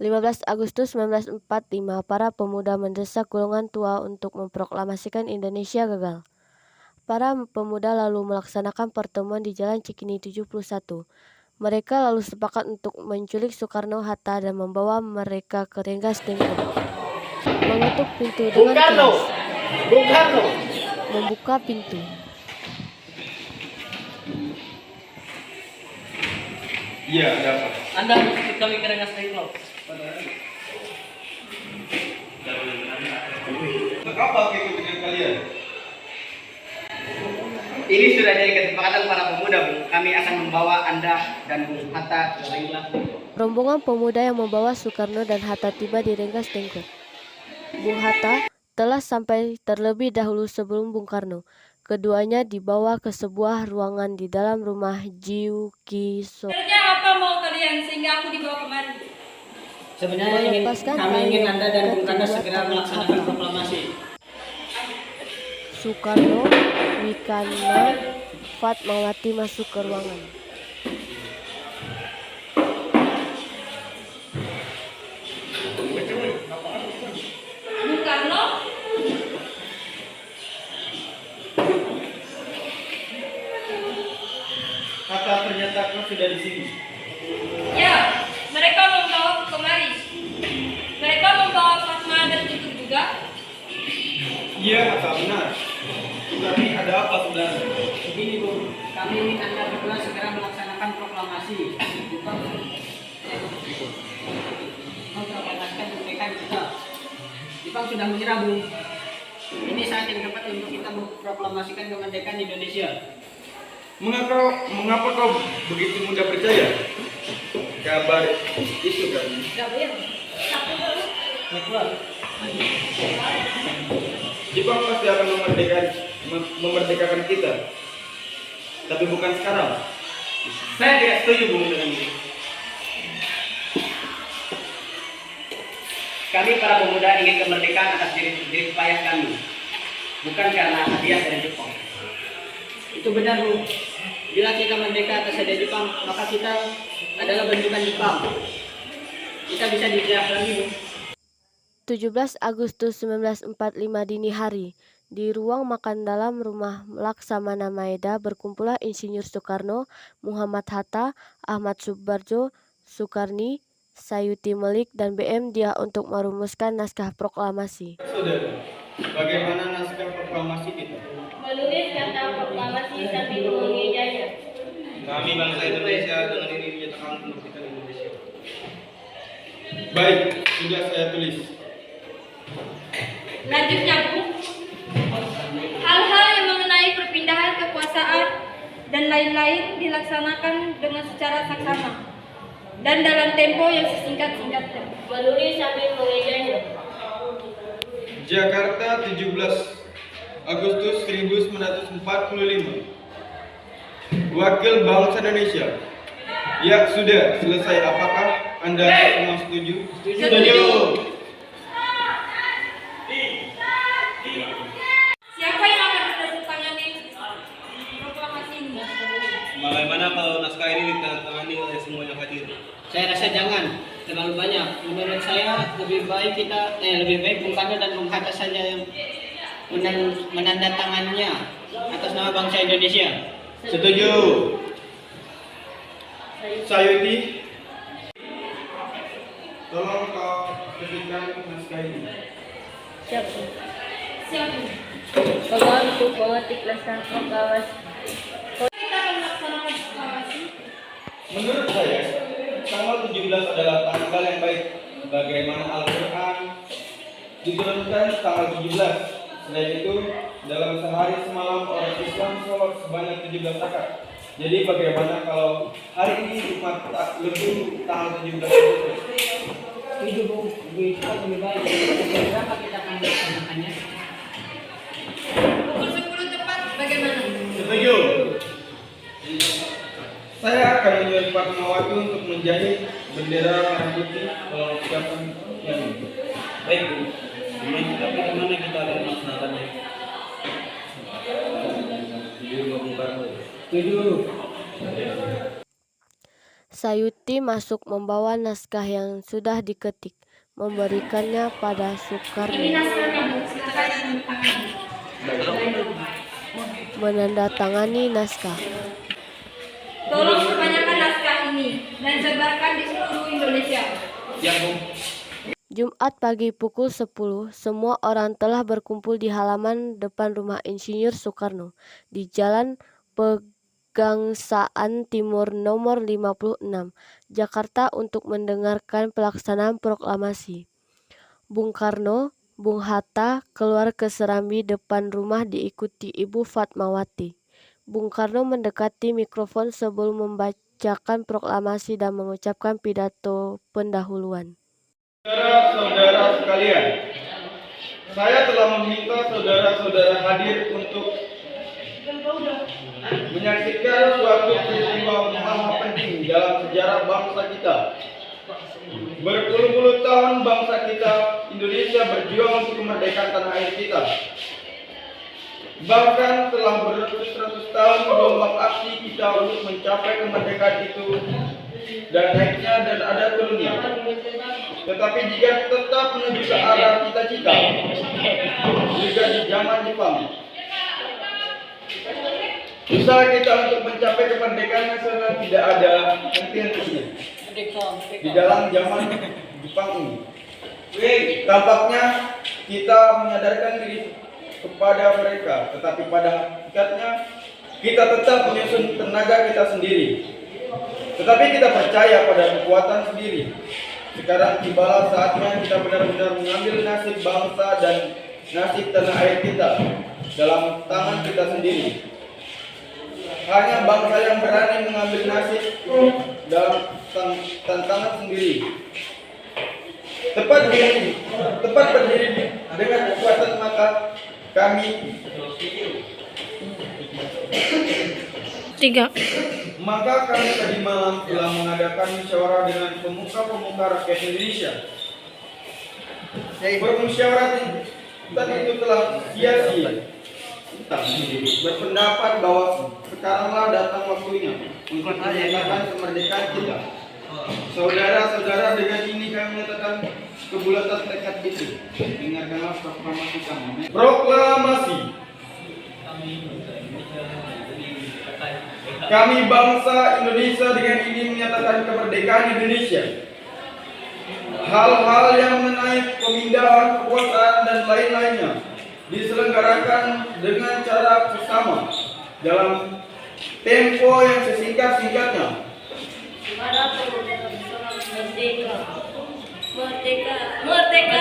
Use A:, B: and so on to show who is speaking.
A: 15 Agustus 1945, para pemuda mendesak golongan tua untuk memproklamasikan Indonesia gagal. Para pemuda lalu melaksanakan pertemuan di Jalan Cikini 71. Mereka lalu sepakat untuk menculik Soekarno-Hatta dan membawa mereka ke Rengas Dengklok. Mengetuk pintu dengan keras.
B: Bung Karno.
A: Membuka pintu.
B: Iya, ada apa?
C: Anda ikut kami ke Rengas Dengklok.
B: Apa ikut dengan kalian?
C: Ini sudah jadi kesepakatan para pemuda, Bu. Kami akan membawa Anda dan Bung Hatta ke Rengas Dengklok.
A: Rombongan pemuda yang membawa Soekarno dan Hatta tiba di Rengas Dengklok. Bung Hatta telah sampai terlebih dahulu sebelum Bung Karno. Keduanya dibawa ke sebuah ruangan di dalam rumah Jiu Kiso.
D: Kerja apa mau kalian sehingga aku dibawa kemari?
C: Sebenarnya kami ingin Anda dan Bung Karno segera melaksanakan proklamasi.
A: Soekarno, Wikana, Fatmawati masuk ke ruangan.
D: Bung Karno?
B: Kata ternyata kau sudah di sini.
D: Ya, mereka membawa kemari. Mereka membawa Fatma dan Tutu juga.
B: Iya, kata benar. Tapi ada apa sebenarnya?
C: Begini, Bu. Kami ingin Anda berdua segera melaksanakan proklamasi. Memproklamasikan kemerdekaan kita. Jepang sudah menyerah, Bu. Ini saat yang tepat untuk kita memproklamasikan kemerdekaan Indonesia.
B: Mengapa kau begitu mudah percaya? Kabar itu kan? Jepang pasti akan memerdekakan kita. Tapi bukan sekarang. Saya tidak setuju, Bung, dengan ini.
C: Kami para pemuda ingin kemerdekaan atas diri payah kami, bukan karena hadiah dari Jepang. Itu benar, Bu. Bila kita merdeka atas hadiah Jepang, maka kita adalah bentukan Jepang. Kita bisa dijajah lagi, Bu.
A: 17 Agustus 1945 dini hari, di ruang makan dalam rumah Laksamana Maeda berkumpullah Insinyur Soekarno, Muhammad Hatta, Ahmad Subarjo, Sukarni, Sayuti Melik, dan BM Dia untuk merumuskan naskah proklamasi.
B: Saudara, bagaimana naskah proklamasi kita?
D: Menulis kata proklamasi sambil mengejanya.
B: Kami bangsa Indonesia dengan ini menyatakan kemerdekaan Indonesia. Baik, sudah saya tulis.
D: Lanjutnya, Bu. Hal-hal yang mengenai perpindahan kekuasaan dan lain-lain dilaksanakan dengan secara saksama dan dalam tempo yang sesingkat-singkatnya. Menulis sambil mengejanya.
B: Jakarta, 17 Agustus 1945. Wakil bangsa Indonesia. Ya, sudah selesai. Apakah Anda semua setuju?
D: Setuju. Siapa yang akan menandatangani proklamasi ini?
E: Bagaimana kalau naskah ini ditandatangani oleh semua yang hadir?
C: Saya rasa jangan terlalu banyak. Menurut saya lebih baik Bung Karno dan Bung Hatta saja yang menandatangannya atas nama bangsa Indonesia.
B: Setuju. Sayuti, tolong kau terbitkan naskah ini.
A: Siap.
D: Siap, Bu.
A: Pegang untuk mengetik naskah proklamasi.
D: Kita akan melaksanakan proklamasi.
B: Menurut saya, tanggal 17 adalah tanggal yang baik. Bagaimana Al-Quran diturunkan tanggal 17. Selain itu, dalam sehari semalam orang Islam sholat sebanyak 17 rakaat. Jadi bagaimana kalau hari ini Jumat lebih tanggal 17 Agustus?
C: Itu, Bu. Lebih cepat lebih baik. Berapa kita akan melaksanakannya?
D: Pukul 10 tepat, bagaimana?
B: Setuju. Saya akan menyuruh Fatmawati untuk menjahit bendera merah putih kalau ucapan ini.
E: Baik, Bu. Tapi gimana kita akan melaksanakannya?
B: Setuju.
A: Sayuti masuk membawa naskah yang sudah diketik, memberikannya pada Soekarno.
D: Ini naskahnya, Bu. Silakan ditandatangani.
A: Menandatangani naskah.
D: Tolong perpanjangkan naskah ini dan sebarkan di seluruh Indonesia.
A: Jumat pagi pukul 10, semua orang telah berkumpul di halaman depan rumah Insinyur Soekarno di Jalan Pegangsaan Timur nomor 56, Jakarta untuk mendengarkan pelaksanaan proklamasi. Bung Karno, Bung Hatta keluar ke serambi depan rumah diikuti Ibu Fatmawati. Bung Karno mendekati mikrofon sebelum membacakan proklamasi dan mengucapkan pidato pendahuluan.
B: Saudara-saudara sekalian, saya telah meminta saudara-saudara hadir untuk menyaksikan suatu peristiwa maha penting dalam sejarah bangsa kita. Berpuluh-puluh tahun bangsa kita, Indonesia berjuang untuk kemerdekaan tanah air kita. Bahkan telah beratus-ratus tahun gelombang aksi kita untuk mencapai kemerdekaan itu dan naiknya dan ada turunnya. Tetapi jika tetap menuju ke arah cita-cita, juga di zaman Jepang, usaha kita untuk mencapai kemerdekaan nasional tidak ada henti-hentinya di dalam zaman Jepang ini. Tampaknya kita menyadarkan diri kepada mereka, tetapi pada hakikatnya kita tetap menyusun tenaga kita sendiri. Tetapi kita percaya pada kekuatan sendiri. Sekarang tibalah saatnya kita benar-benar mengambil nasib bangsa dan nasib tanah air kita dalam tangan kita sendiri. Hanya bangsa yang berani mengambil nasib dalam tantangan sendiri. Tepat berdiri dengan kekuatan maka kami tadi malam telah mengadakan musyawarah dengan pemuka-pemuka rakyat Indonesia. Bermusyawarah tadi itu telah sia-sia. Berpendapat bahwa sekaranglah datang waktunya untuk menyatakan kemerdekaan kita. Saudara-saudara, dengan ini kami menyatakan kebulatan tekad itu. Dengarkanlah proklamasi kami. Proklamasi. Kami bangsa Indonesia dengan ini menyatakan kemerdekaan Indonesia. Hal-hal yang mengenai pemindahan kekuasaan dan lain-lainnya diselenggarakan dengan cara bersama dalam tempo yang sesingkat-singkatnya.
A: Merdeka! Merdeka! Merdeka!